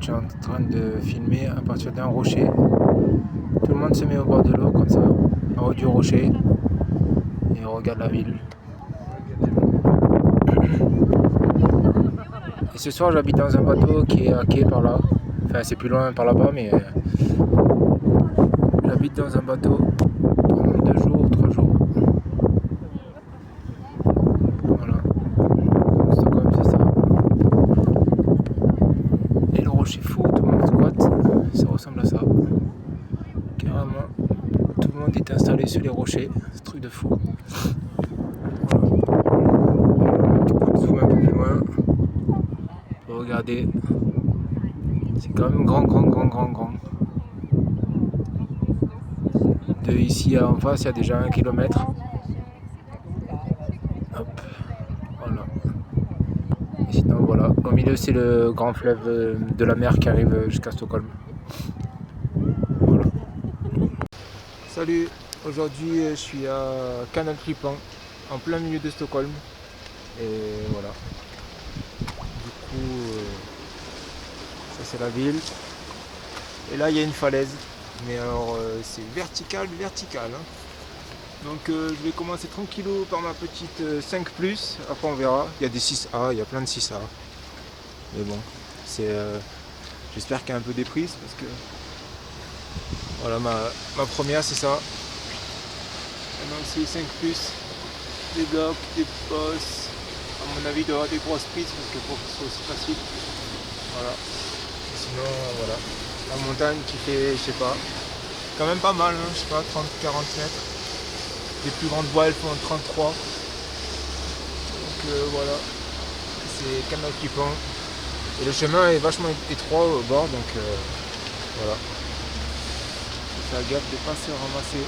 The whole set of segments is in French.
je suis en train de filmer à partir d'un rocher. Tout le monde se met au bord de l'eau comme ça, en haut du rocher, et on regarde la ville. Et ce soir j'habite dans un bateau qui est à quai par là. Enfin c'est plus loin par là-bas, mais j'habite dans un bateau pendant 2 jours, 3 jours. Voilà. Donc Stockholm c'est ça. Et le rocher fou, tout le monde squatte, ça ressemble à ça. Carrément, tout le monde est installé sur les rochers, c'est un truc de fou. Voilà. Zoom un peu plus loin. Regardez, c'est quand même grand. De ici à en face, il y a déjà 1 kilomètre. Hop, voilà. Et sinon, voilà. Au milieu, c'est le grand fleuve de la mer qui arrive jusqu'à Stockholm. Voilà. Salut, aujourd'hui je suis à Kanalklippan, en plein milieu de Stockholm. Et voilà. Du coup, ça c'est la ville. Et là, il y a une falaise. Mais alors, c'est vertical. Hein. Donc, je vais commencer tranquillou par ma petite 5+. Après, on verra. Il y a des 6A, il y a plein de 6A. Mais bon, c'est, j'espère qu'il y a un peu des prises parce que voilà, ma première, c'est ça. Maintenant, c'est 5+. Des blocs, des bosses. À mon avis, il doit y avoir des grosses prises parce que pour que ce soit aussi facile. Voilà. Et sinon, voilà. La montagne qui fait, je sais pas, quand même pas mal, hein, je sais pas, 30-40 mètres. Les plus grandes voies, elles font 33. Donc voilà, c'est Kanalklippan. Et le chemin est vachement étroit au bord, donc voilà. Faut faire gaffe de ne pas se ramasser.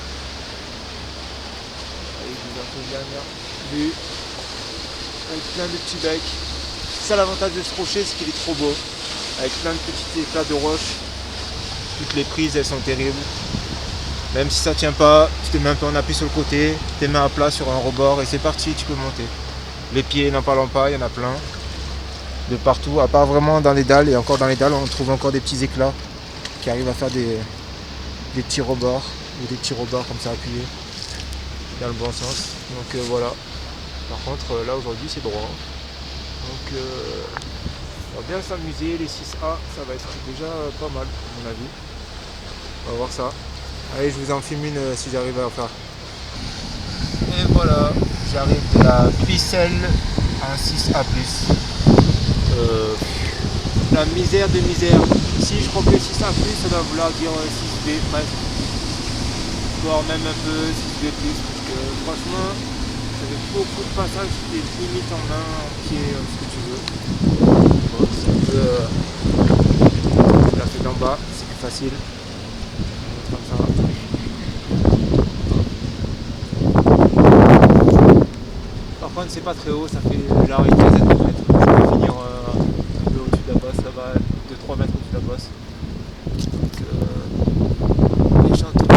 Avec une dernière vue, avec plein de petits becs. C'est ça l'avantage de ce rocher, c'est qu'il est trop beau. Avec plein de petits éclats de roche. Toutes les prises elles sont terribles. Même si ça tient pas, tu te mets un peu en appui sur le côté, tes mains à plat sur un rebord et c'est parti, tu peux monter. Les pieds, n'en parlons pas, il y en a plein. De partout, à part vraiment dans les dalles. Et encore dans les dalles, on trouve encore des petits éclats qui arrivent à faire des petits rebords. Ou des petits rebords comme ça appuyés. Dans le bon sens. Donc voilà. Par contre, là aujourd'hui c'est droit. Donc on va bien s'amuser. Les 6A, ça va être déjà pas mal à mon avis. On va voir ça. Allez, je vous en filme une si j'arrive à en faire. Et voilà, j'arrive de la Picelle en 6A+. La misère de misère. Ici, je crois que 6A+, ça doit vouloir dire 6B presque. Voire même un peu 6B+. Parce que franchement, ça fait beaucoup de passages, des limites en main, en pied, ce que tu veux. Bon, c'est un peu... je la fais d'en bas, c'est plus facile. Comme ça. Par contre c'est pas très haut, ça fait genre une quinzaine de mètres. Je vais finir un peu au-dessus de la bosse, ça va 2-3 mètres au-dessus de la bosse. Donc les chantiers.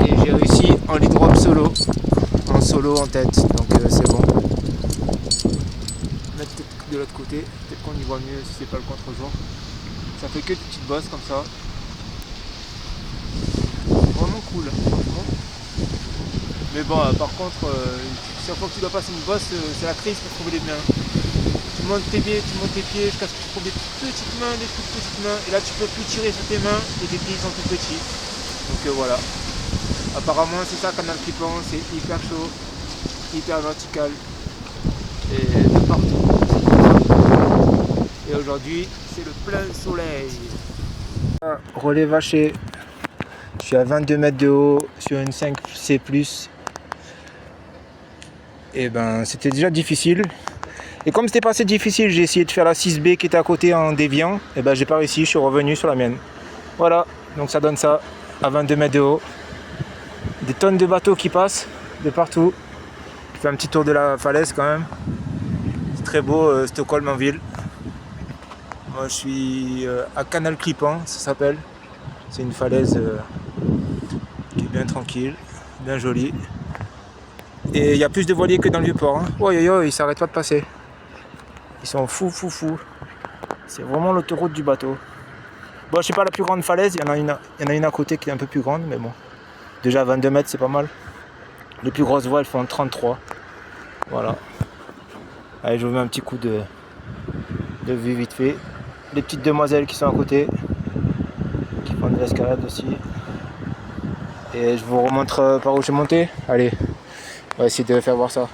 Et j'ai réussi en lead drop solo. En solo en tête, donc c'est bon. Mettre de l'autre côté, peut-être qu'on y voit mieux si c'est pas le contre-jour. Ça fait que des petites bosses comme ça. Vraiment cool, franchement. Mais bon, par contre, chaque fois que tu dois passer une bosse, c'est la crise pour trouver les mains. Tu montes tes pieds jusqu'à ce que tu trouves des petites mains, des toutes petites mains. Et là, tu peux plus tirer sur tes mains et tes pieds sont tout petits. Donc voilà. Apparemment, c'est ça Kanalklippan, c'est hyper chaud, hyper vertical. Et de partout. Et aujourd'hui, c'est le plein soleil. Relais vaché. Je suis à 22 mètres de haut sur une 5C+. Et ben c'était déjà difficile. Et comme c'était pas assez difficile, j'ai essayé de faire la 6B qui était à côté en déviant. Et ben j'ai pas réussi, je suis revenu sur la mienne. Voilà, donc ça donne ça à 22 mètres de haut. Des tonnes de bateaux qui passent de partout. Je fais un petit tour de la falaise quand même. C'est très beau, Stockholm en ville. Moi je suis à Kanalklippan, ça s'appelle. C'est une falaise qui est bien tranquille, bien jolie. Et il y a plus de voiliers que dans le Vieux-Port. Hein. Oh, ils s'arrêtent pas de passer. Ils sont fous. C'est vraiment l'autoroute du bateau. Bon, je sais pas la plus grande falaise, il y en a une à côté qui est un peu plus grande, mais bon. Déjà 22 mètres, c'est pas mal. Les plus grosses voies, elles font 33. Voilà. Allez, je vous mets un petit coup de vue vite fait. Les petites demoiselles qui sont à côté, qui font de l'escalade aussi. Et je vous remontre par où j'ai monté. Allez, on va essayer de faire voir ça.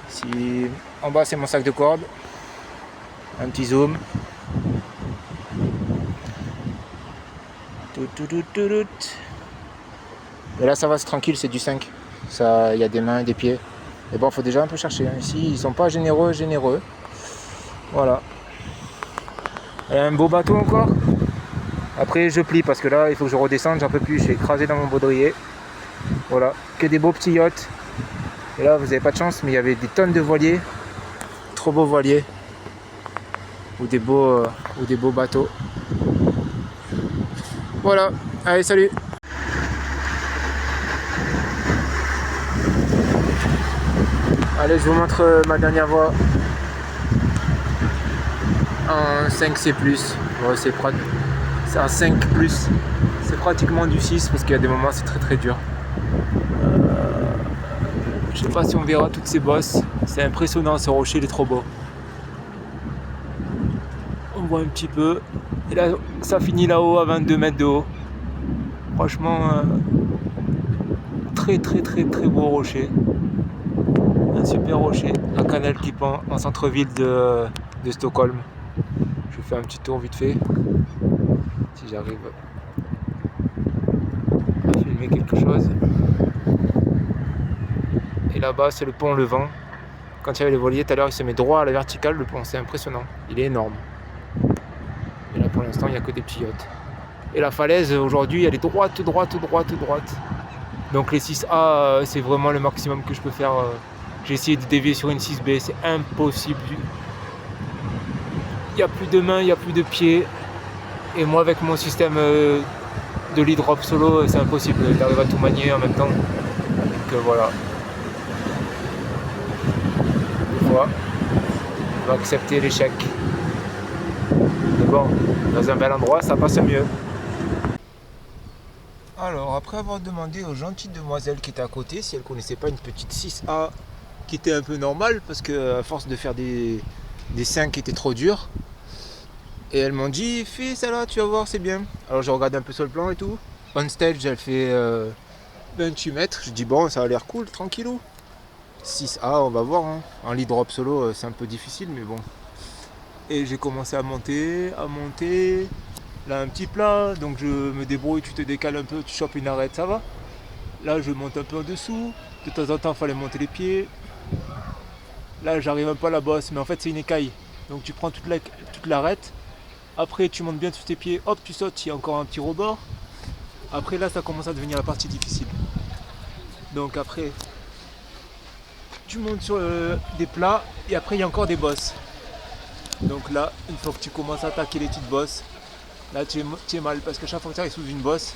Si en bas c'est mon sac de corde, un petit zoom. Et là ça va, c'est tranquille, c'est du 5. Ça, il y a des mains et des pieds. Et bon, faut déjà un peu chercher. Ici, ils sont pas généreux. Voilà. Et un beau bateau encore. Après, je plie parce que là, il faut que je redescende. J'en peux plus. Je suis écrasé dans mon baudrier. Voilà. Que des beaux petits yachts. Et là, vous avez pas de chance, mais il y avait des tonnes de voiliers. Trop beaux voiliers. Ou des beaux bateaux. Voilà. Allez, salut. Allez, je vous montre ma dernière voie. Un 5C+. Ouais, c'est un 5+. C'est pratiquement du 6 parce qu'il y a des moments c'est très très dur. Je sais pas si on verra toutes ces bosses. C'est impressionnant, ce rocher il est trop beau. On voit un petit peu. Et là, ça finit là-haut à 22 mètres de haut. Franchement, très très très très beau rocher. Un super rocher. Un canal qui pend en centre-ville de Stockholm. Je vais faire un petit tour vite fait. Si j'arrive à filmer quelque chose. Et là-bas, c'est le pont Levant. Quand il y avait les voiliers, tout à l'heure, il se met droit à la verticale, le pont. C'est impressionnant. Il est énorme. Et là, pour l'instant, il n'y a que des petits yachts. Et la falaise, aujourd'hui, elle est droite. Donc les 6A, c'est vraiment le maximum que je peux faire. J'ai essayé de dévier sur une 6B, c'est impossible. Il n'y a plus de mains, il n'y a plus de pieds. Et moi, avec mon système de lead drop solo, c'est impossible d'arriver à tout manier en même temps. Donc voilà. Des fois, on va accepter l'échec. Mais bon, dans un bel endroit, ça passe mieux. Alors, après avoir demandé aux gentilles demoiselles qui étaient à côté si elles ne connaissaient pas une petite 6A qui était un peu normale, parce qu'à force de faire des 5 qui étaient trop durs, et elles m'ont dit, fais ça là, tu vas voir, c'est bien. Alors j'ai regardé un peu sur le plan et tout. On stage, elle fait 28 mètres. Je dis, bon, ça a l'air cool, tranquillou. 6A, on va voir. Hein. En lead drop solo, c'est un peu difficile, mais bon. Et j'ai commencé à monter. Là, un petit plat, donc je me débrouille, tu te décales un peu, tu chopes une arête, ça va. Là, je monte un peu en dessous. De temps en temps, il fallait monter les pieds. Là, j'arrive un peu à la bosse, mais en fait, c'est une écaille. Donc tu prends toute l'arête. Après, tu montes bien sur tes pieds, hop, tu sautes, il y a encore un petit rebord. Après, là, ça commence à devenir la partie difficile. Donc après, tu montes sur des plats, et après, il y a encore des bosses. Donc là, une fois que tu commences à attaquer les petites bosses, là, tu es mal, parce que chaque fois que tu arrives sous une bosse,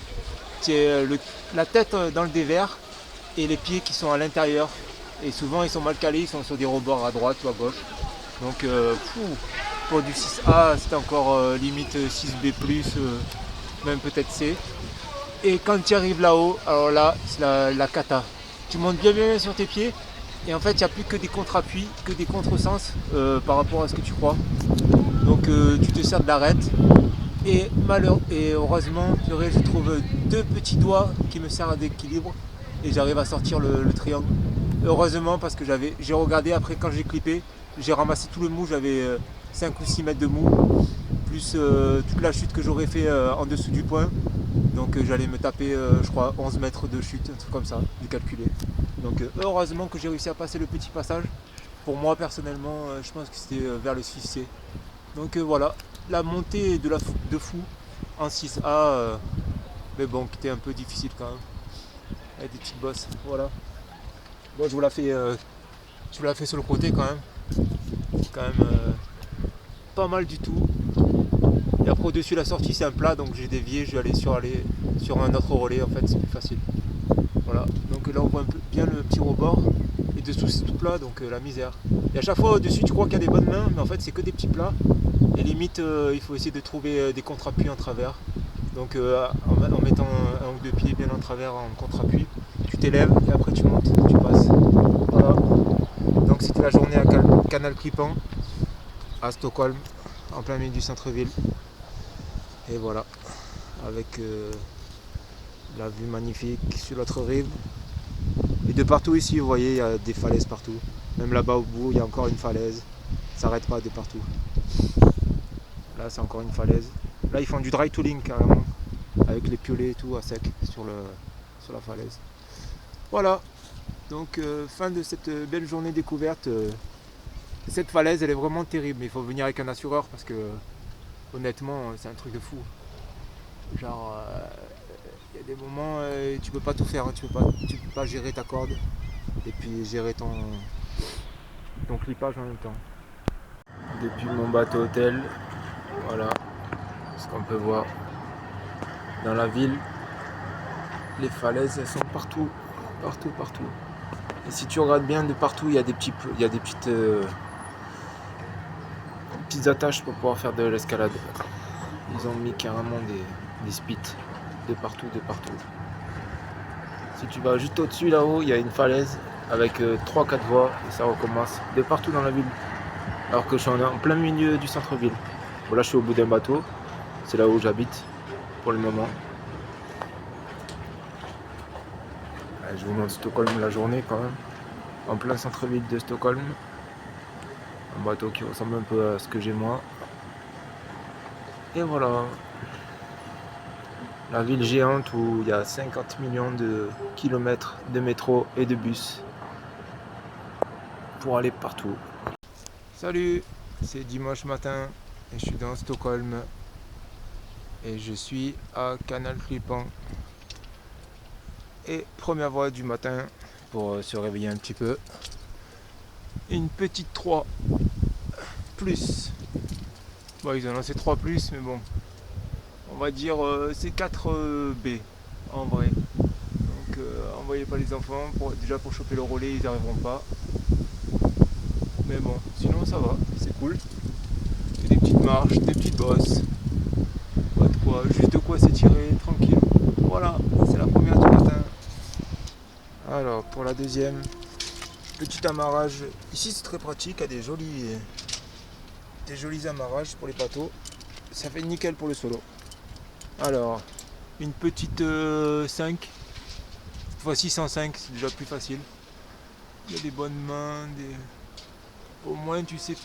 tu as la tête dans le dévers, et les pieds qui sont à l'intérieur. Et souvent, ils sont mal calés, ils sont sur des rebords à droite ou à gauche. Donc, pour du 6A, c'est encore limite 6B+, même peut-être C. Et quand tu arrives là-haut, alors là, c'est la cata. Tu montes bien sur tes pieds, et en fait, il n'y a plus que des contre-appuis, que des contresens par rapport à ce que tu crois. Donc, tu te sers de l'arête. Et heureusement, je trouve 2 petits doigts qui me servent d'équilibre, et j'arrive à sortir le triangle. Heureusement, parce que j'ai regardé après quand j'ai clippé, j'ai ramassé tout le mou, j'avais 5 ou 6 mètres de mou, plus toute la chute que j'aurais fait en dessous du point. Donc j'allais me taper, je crois, 11 mètres de chute, un truc comme ça, j'ai calculé. Donc heureusement que j'ai réussi à passer le petit passage. Pour moi, personnellement, je pense que c'était vers le 6C. Donc voilà, la montée de fou en 6A, mais bon, qui était un peu difficile quand même, avec des petites bosses, voilà. Bon, je vous la fais sur le côté quand même pas mal du tout. Et après au-dessus la sortie c'est un plat, donc j'ai dévié, je vais aller sur un autre relais, en fait c'est plus facile. Voilà, donc là on voit un peu bien le petit rebord, et dessous c'est tout plat, donc la misère. Et à chaque fois au-dessus tu crois qu'il y a des bonnes mains, mais en fait c'est que des petits plats. Et limite il faut essayer de trouver des contre-appuis en travers. Donc en mettant un ou deux pieds bien en travers en contre-appui, tu t'élèves et après tu montes, tu passes. Voilà. Donc c'était la journée à Canal Klippan, à Stockholm, en plein milieu du centre-ville. Et voilà, avec la vue magnifique sur l'autre rive. Et de partout ici, vous voyez, il y a des falaises partout. Même là-bas au bout, il y a encore une falaise. Ça n'arrête pas de partout. Là, c'est encore une falaise. Là, ils font du dry tooling carrément, avec les piolets et tout à sec sur la falaise. Voilà, donc fin de cette belle journée découverte. Cette falaise, elle est vraiment terrible, mais il faut venir avec un assureur parce que honnêtement, c'est un truc de fou. Genre, il y a des moments tu peux pas tout faire, hein, tu peux pas gérer ta corde et puis gérer ton clipage en même temps. Depuis mon bateau hôtel, voilà ce qu'on peut voir dans la ville. Les falaises, elles sont partout, partout, partout. Et si tu regardes bien de partout, il y a des petites attaches pour pouvoir faire de l'escalade. Ils ont mis carrément des spits de partout, de partout. Si tu vas juste au-dessus là-haut, il y a une falaise avec 3-4 voies et ça recommence de partout dans la ville. Alors que je suis en plein milieu du centre-ville. Bon, là je suis au bout d'un bateau, c'est là où j'habite pour le moment. Je vous montre Stockholm la journée quand même, en plein centre-ville de Stockholm. Un bateau qui ressemble un peu à ce que j'ai moi. Et voilà. La ville géante où il y a 50 millions de kilomètres de métro et de bus pour aller partout. Salut, c'est dimanche matin et je suis dans Stockholm et je suis à Canal Klippan. Et première voie du matin pour se réveiller un petit peu. Une petite 3 plus. Bon, ils ont lancé 3 plus, mais bon. On va dire c'est 4 B en vrai. Donc envoyez pas les enfants. Déjà pour choper le relais, ils n'arriveront pas. Mais bon, sinon ça va, c'est cool. C'est des petites marches, des petites bosses. Pas de quoi, juste de quoi s'étirer, tranquille. Voilà, c'est la première du matin. Alors pour la deuxième, petit amarrage. Ici c'est très pratique, il y a des jolis amarrages pour les bateaux. Ça fait nickel pour le solo. Alors, une petite 5, voici 105, c'est déjà plus facile. Il y a des bonnes mains, au moins tu sais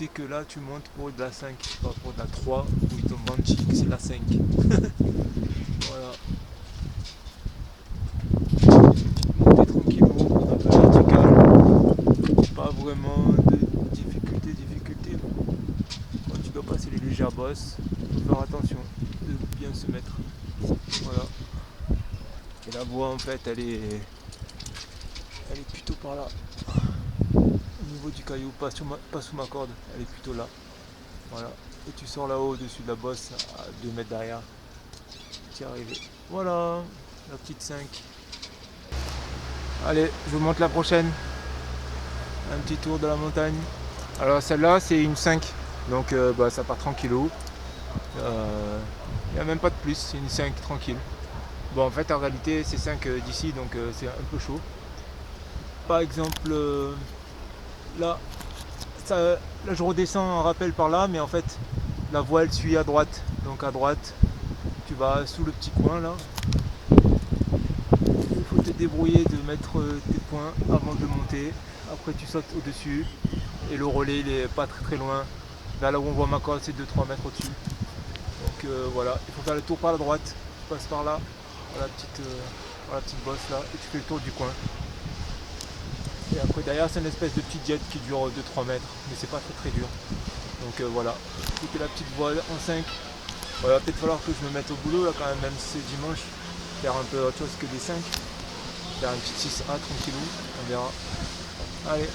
que là tu montes pour de la 5, pas pour de la 3, où ils tombent banchi, c'est de la 5. Voilà. Montée tranquillement, un peu verticale, pas vraiment de difficulté. Quand tu dois passer les légères bosses, il faut faire attention de bien se mettre. Voilà. Et la voie en fait elle est plutôt par là. Au niveau du caillou, pas sous ma corde, elle est plutôt là. Voilà. Et tu sors là-haut au-dessus de la bosse à 2 mètres derrière. Tu es arrivé. Voilà, la petite 5. Allez, je vous montre la prochaine. Un petit tour de la montagne. Alors celle-là c'est une 5. Donc ça part tranquillou. Il n'y a même pas de plus, c'est une 5 tranquille. Bon en fait en réalité c'est 5 d'ici donc c'est un peu chaud. Par exemple là, là je redescends en rappel par là mais en fait la voie elle suit à droite. Donc à droite tu vas sous le petit coin là. Il faut te débrouiller de mettre tes points avant de monter. Après tu sautes au-dessus et le relais il est pas très loin. Vers là où on voit ma corde c'est 2-3 mètres au-dessus. Donc voilà, il faut faire le tour par la droite, tu passes par là, par la petite bosse là, et tu fais le tour du coin. Et après derrière c'est une espèce de petit jet qui dure 2-3 mètres, mais c'est pas très dur. Donc voilà, c'était la petite voile en 5. Bon, il va peut-être falloir que je me mette au boulot là quand même si c'est dimanche, faire un peu autre chose que des 5. Faire une petite 6A tranquillou, on verra. Allez,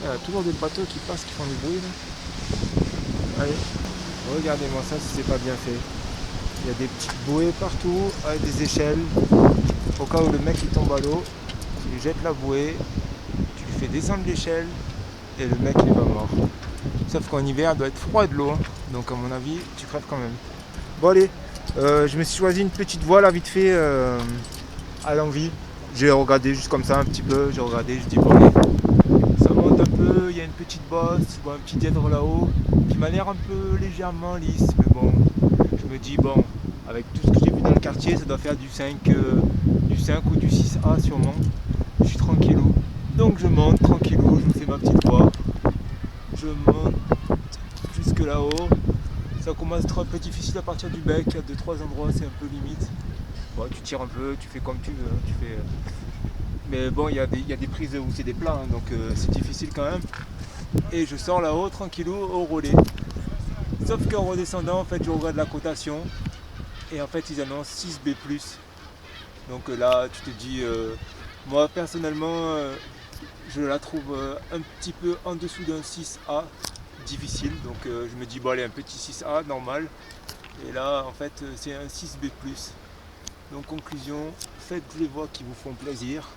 il y a toujours des bateaux qui passent, qui font du bruit là. Allez. Regardez-moi ça si c'est pas bien fait. Il y a des petites bouées partout avec des échelles. Au cas où le mec il tombe à l'eau, il jette la bouée fais descendre l'échelle et le mec il est pas mort. Sauf qu'en hiver, il doit être froid de l'eau, donc à mon avis, tu crèves quand même. Bon allez, je me suis choisi une petite voie là vite fait à l'envie. J'ai regardé juste comme ça un petit peu, j'ai regardé, je dis bon allez, ça monte un peu, il y a une petite bosse, je vois un petit dièdre là-haut, qui m'a l'air un peu légèrement lisse, mais bon, je me dis bon, avec tout ce que j'ai vu dans le quartier, ça doit faire du 5 ou du 6A sûrement. Je suis tranquillou, donc je monte tranquillou, je me fais ma petite voie, je monte jusque là-haut. Ça commence à être un peu difficile à partir du bec, il y a 2-3 endroits, c'est un peu limite. Bon, tu tires un peu, tu fais comme tu veux, tu fais... Mais bon, il y a des prises où c'est des plats, hein, donc c'est difficile quand même. Et je sors là-haut, tranquillou, au relais. Sauf qu'en redescendant, en fait, je regarde la cotation. Et en fait, ils annoncent 6B+. Donc là, tu te dis... moi, personnellement, je la trouve un petit peu en dessous d'un 6A. Difficile, donc je me dis, bon allez, un petit 6A, normal. Et là, en fait, c'est un 6B+. Donc conclusion, faites les voies qui vous font plaisir,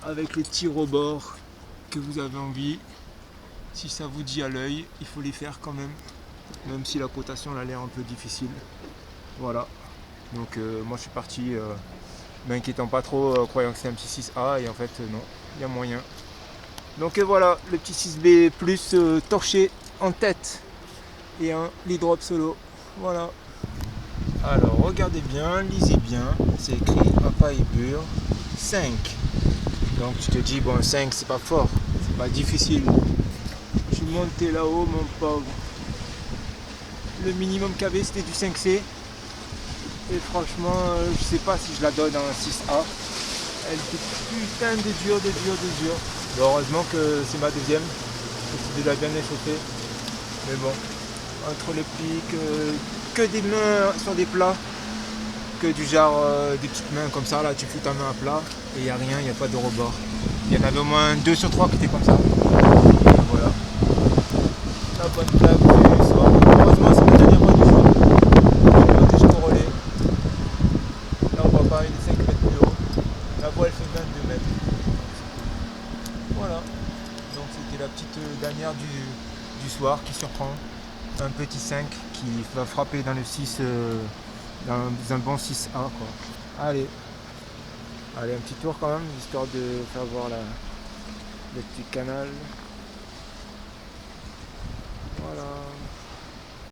avec les tirs au bord que vous avez envie. Si ça vous dit à l'œil, il faut les faire quand même si la cotation a l'air un peu difficile. Voilà, donc moi je suis parti, m'inquiétant pas trop, croyant que c'est un petit 6A, et en fait non, il y a moyen. Donc voilà, le petit 6B+, torché en tête, et un lead drop solo, voilà. Alors regardez bien, lisez bien, c'est écrit Papa et Bure 5. Donc tu te dis bon 5 c'est pas fort, c'est pas difficile. Je suis monté là-haut mon pauvre. Le minimum qu'il y avait c'était du 5C. Et franchement je sais pas si je la donne en 6A. Elle était putain de dure. Bon, heureusement que c'est ma deuxième. C'est déjà bien échauffé. Mais bon, entre les pics, que des mains sur des plats. Que du genre des petites mains comme ça, là tu fous ta main à plat et il n'y a rien, il n'y a pas de rebord. Il y en avait au moins 2 sur 3 qui étaient comme ça. Et voilà. La bonne claque du soir. Heureusement c'est ma dernière voie du soir. Je vais monter jusqu'au relais. Là on voit pas, il est 5 mètres plus haut. La voie elle fait 22 mètres. Voilà. Donc c'était la petite dernière du soir qui surprend. Un petit 5 qui va frapper dans le 6. Dans un bon 6A quoi. Allez, un petit tour quand même, histoire de faire voir le petit canal. Voilà.